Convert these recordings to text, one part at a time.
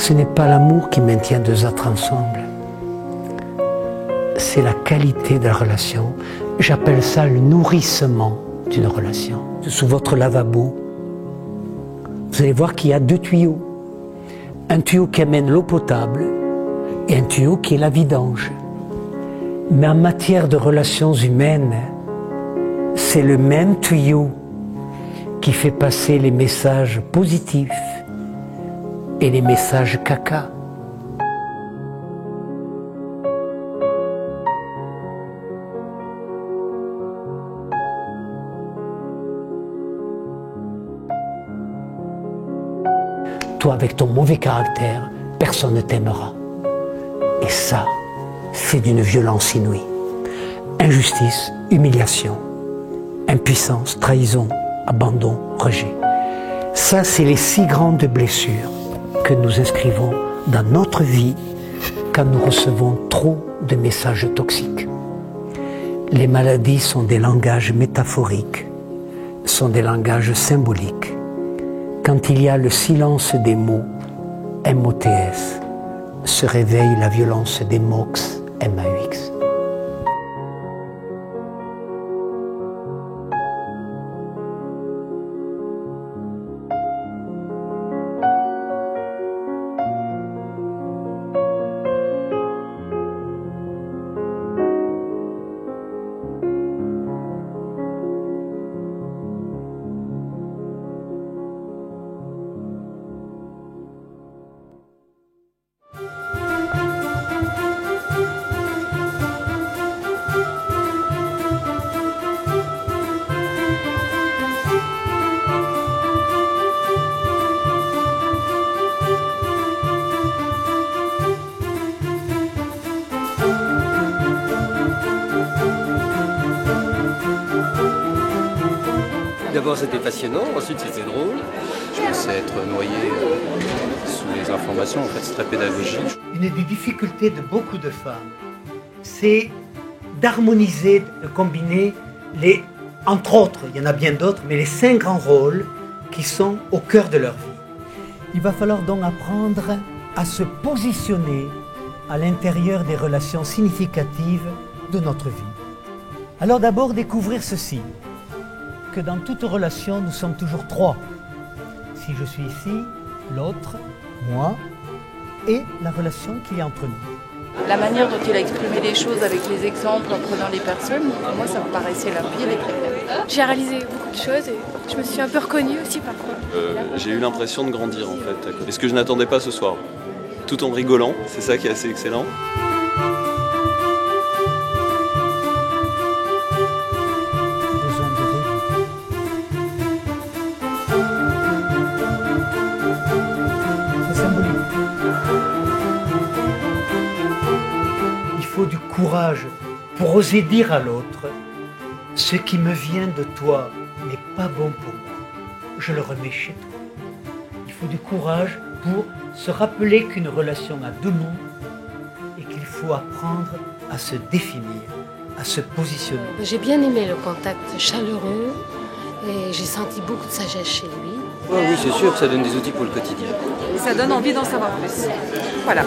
Ce n'est pas l'amour qui maintient deux êtres ensemble. C'est la qualité de la relation. J'appelle ça le nourrissement d'une relation. Sous votre lavabo, vous allez voir qu'il y a deux tuyaux. Un tuyau qui amène l'eau potable et un tuyau qui est la vidange. Mais en matière de relations humaines, c'est le même tuyau qui fait passer les messages positifs et les messages caca. Toi, avec ton mauvais caractère, personne ne t'aimera. Et ça, c'est d'une violence inouïe. Injustice, humiliation, impuissance, trahison, abandon, rejet. Ça, c'est les 6 grandes blessures que nous inscrivons dans notre vie quand nous recevons trop de messages toxiques. Les maladies sont des langages métaphoriques, sont des langages symboliques. Quand il y a le silence des mots, MOTS, se réveille la violence des MOX, MAUX. D'abord c'était passionnant, ensuite c'était drôle. Je pensais être noyé sous les informations, en fait c'est très pédagogique. Une des difficultés de beaucoup de femmes, c'est d'harmoniser, de combiner les, entre autres, il y en a bien d'autres, mais les 5 grands rôles qui sont au cœur de leur vie. Il va falloir donc apprendre à se positionner à l'intérieur des relations significatives de notre vie. Alors d'abord découvrir ceci, que dans toute relation, nous sommes toujours 3. Si je suis ici, l'autre, moi, et la relation qu'il y a entre nous. La manière dont il a exprimé les choses avec les exemples en prenant les personnes, pour moi ça me paraissait limpide et clair. J'ai réalisé beaucoup de choses et je me suis un peu reconnue aussi parfois. J'ai eu l'impression de grandir en fait. Et ce que je n'attendais pas ce soir. Tout en rigolant, c'est ça qui est assez excellent. Il faut du courage pour oser dire à l'autre « Ce qui me vient de toi n'est pas bon pour moi, je le remets chez toi ». Il faut du courage pour se rappeler qu'une relation a 2 mondes et qu'il faut apprendre à se définir, à se positionner. J'ai bien aimé le contact chaleureux et j'ai senti beaucoup de sagesse chez lui. Oh oui, c'est sûr que ça donne des outils pour le quotidien. Ça donne envie d'en savoir plus. Voilà.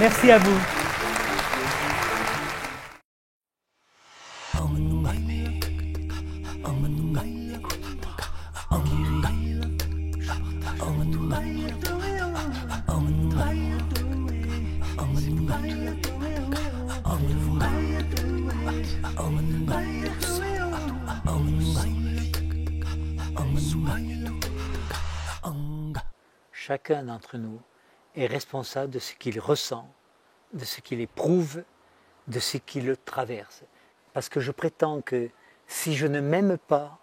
Merci à vous. Chacun d'entre nous est responsable de ce qu'il ressent, de ce qu'il éprouve, de ce qui le traverse. Parce que je prétends que si je ne m'aime pas,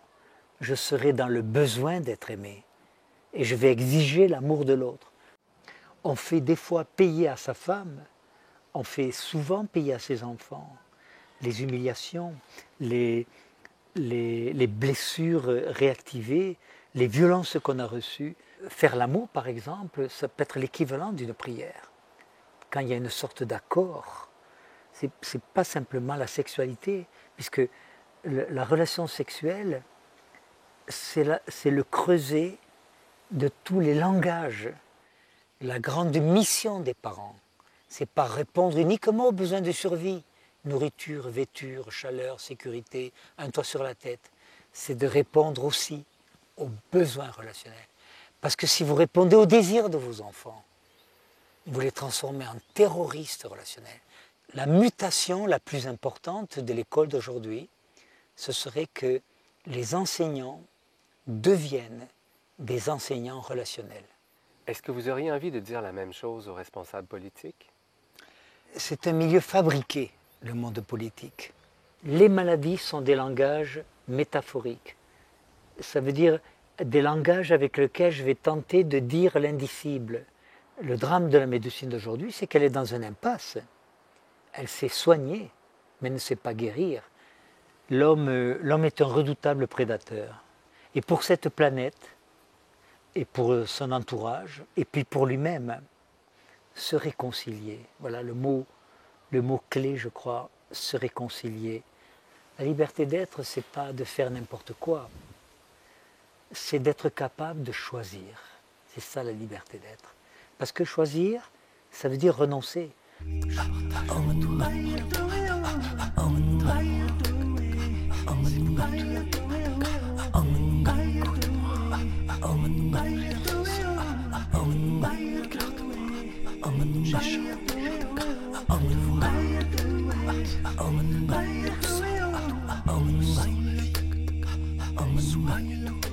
je serai dans le besoin d'être aimé et je vais exiger l'amour de l'autre. On fait des fois payer à sa femme, on fait souvent payer à ses enfants les humiliations, les blessures réactivées, les violences qu'on a reçues. Faire l'amour, par exemple, ça peut être l'équivalent d'une prière. Quand il y a une sorte d'accord, c'est pas simplement la sexualité, puisque la relation sexuelle, c'est le creuset de tous les langages. La grande mission des parents, c'est pas répondre uniquement aux besoins de survie, nourriture, vêture, chaleur, sécurité, un toit sur la tête. C'est de répondre aussi aux besoins relationnels. Parce que si vous répondez aux désirs de vos enfants, vous les transformez en terroristes relationnels. La mutation la plus importante de l'école d'aujourd'hui, ce serait que les enseignants deviennent des enseignants relationnels. Est-ce que vous auriez envie de dire la même chose aux responsables politiques? C'est un milieu fabriqué, le monde politique. Les maladies sont des langages métaphoriques. Ça veut dire des langages avec lesquels je vais tenter de dire l'indicible. Le drame de la médecine d'aujourd'hui, c'est qu'elle est dans une impasse. Elle sait soigner, mais ne sait pas guérir. L'homme est un redoutable prédateur. Et pour cette planète, et pour son entourage, et puis pour lui-même, se réconcilier. Voilà le mot clé, je crois, se réconcilier. La liberté d'être, c'est pas de faire n'importe quoi. C'est d'être capable de choisir. C'est ça la liberté d'être. Parce que choisir, ça veut dire renoncer. Soigne-toi.